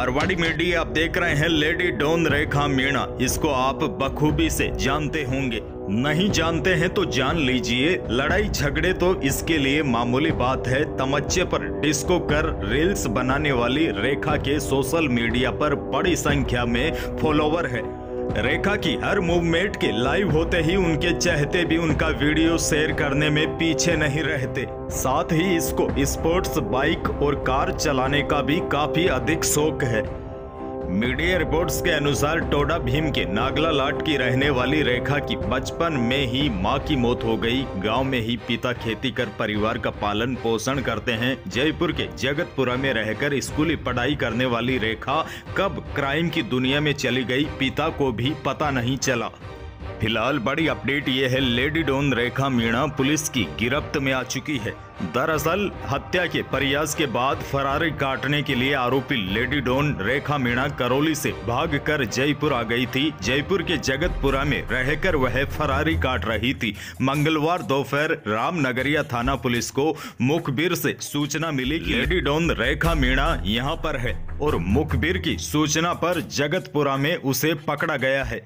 Marwari media आप देख रहे हैं। लेडी डॉन रेखा मीणा, इसको आप बखूबी से जानते होंगे, नहीं जानते हैं तो जान लीजिए। लड़ाई झगड़े तो इसके लिए मामूली बात है। तमच्चे पर डिस्को कर रील्स बनाने वाली रेखा के सोशल मीडिया पर बड़ी संख्या में फॉलोवर है। रेखा की हर मूवमेंट के लाइव होते ही उनके चाहते भी उनका वीडियो शेयर करने में पीछे नहीं रहते। साथ ही इसको स्पोर्ट्स बाइक और कार चलाने का भी काफी अधिक शौक है। मीडिया रिपोर्ट्स के अनुसार टोडा भीम के नागला लाट की रहने वाली रेखा की बचपन में ही मां की मौत हो गई। गांव में ही पिता खेती कर परिवार का पालन पोषण करते हैं। जयपुर के जगतपुरा में रहकर स्कूली पढ़ाई करने वाली रेखा कब क्राइम की दुनिया में चली गई, पिता को भी पता नहीं चला। फिलहाल बड़ी अपडेट ये है, लेडी डॉन रेखा मीणा पुलिस की गिरफ्त में आ चुकी है। दरअसल हत्या के प्रयास के बाद फरारी काटने के लिए आरोपी लेडी डॉन रेखा मीणा करौली से भागकर जयपुर आ गई थी। जयपुर के जगतपुरा में रहकर वह फरारी काट रही थी। मंगलवार दोपहर रामनगरिया थाना पुलिस को मुखबिर से सूचना मिली कि लेडी डॉन रेखा मीणा यहाँ पर है और मुखबिर की सूचना पर जगतपुरा में उसे पकड़ा गया है।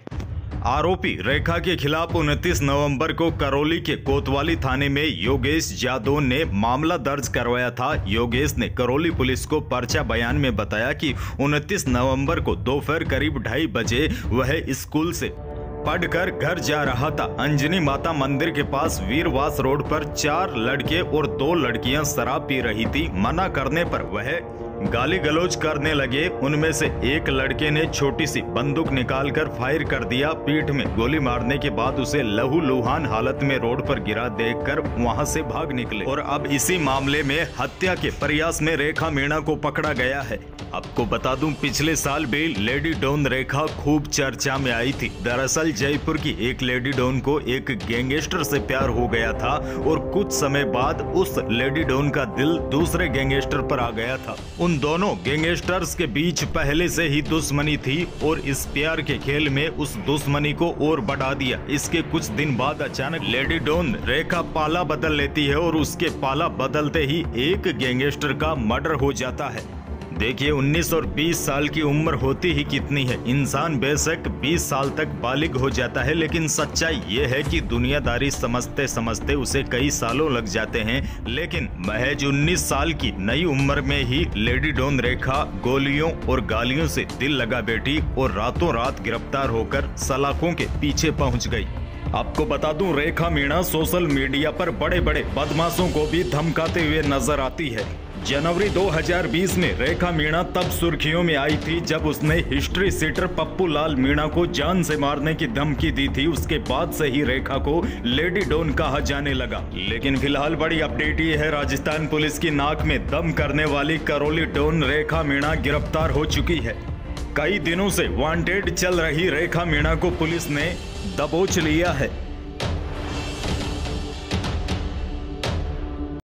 आरोपी रेखा के खिलाफ 29 नवंबर को करौली के कोतवाली थाने में योगेश जादव ने मामला दर्ज करवाया था। योगेश ने करौली पुलिस को पर्चा बयान में बताया कि 29 नवंबर को दोपहर करीब 2:30 बजे वह स्कूल से पढ़कर घर जा रहा था। अंजनी माता मंदिर के पास वीरवास रोड पर 4 लड़के और 2 लड़कियां शराब पी रही थी। मना करने पर वह गाली गलौज करने लगे। उनमें से एक लड़के ने छोटी सी बंदूक निकालकर फायर कर दिया। पीठ में गोली मारने के बाद उसे लहूलुहान हालत में रोड पर गिरा देखकर वहां से भाग निकले और अब इसी मामले में हत्या के प्रयास में रेखा मीणा को पकड़ा गया है। आपको बता दूं, पिछले साल भी लेडी डॉन रेखा खूब चर्चा में आई थी। दरअसल जयपुर की एक लेडी डॉन को एक गैंगस्टर से प्यार हो गया था और कुछ समय बाद उस लेडी डॉन का दिल दूसरे गैंगस्टर पर आ गया था। उन दोनों गैंगस्टर्स के बीच पहले से ही दुश्मनी थी और इस प्यार के खेल में उस दुश्मनी को और बढ़ा दिया। इसके कुछ दिन बाद अचानक लेडी डॉन रेखा पाला बदल लेती है और उसके पाला बदलते ही एक गैंगस्टर का मर्डर हो जाता है। देखिए, 19 और 20 साल की उम्र होती ही कितनी है। इंसान बेशक 20 साल तक बालिग हो जाता है, लेकिन सच्चाई ये है कि दुनियादारी समझते समझते उसे कई सालों लग जाते हैं। लेकिन महज 19 साल की नई उम्र में ही लेडी डॉन रेखा गोलियों और गालियों से दिल लगा बैठी और रातों रात गिरफ्तार होकर सलाखों के पीछे पहुंच गई। आपको बता दूं, रेखा मीणा सोशल मीडिया पर बड़े बड़े बदमाशों को भी धमकाते हुए नजर आती है। जनवरी 2020 में रेखा मीणा तब सुर्खियों में आई थी जब उसने हिस्ट्री सीटर पप्पू लाल मीणा को जान से मारने की धमकी दी थी। उसके बाद से ही रेखा को लेडी डॉन कहा जाने लगा। लेकिन फिलहाल बड़ी अपडेट ये है, राजस्थान पुलिस की नाक में दम करने वाली करौली डॉन रेखा मीणा गिरफ्तार हो चुकी है। कई दिनों से वांटेड चल रही रेखा मीणा को पुलिस ने दबोच लिया है।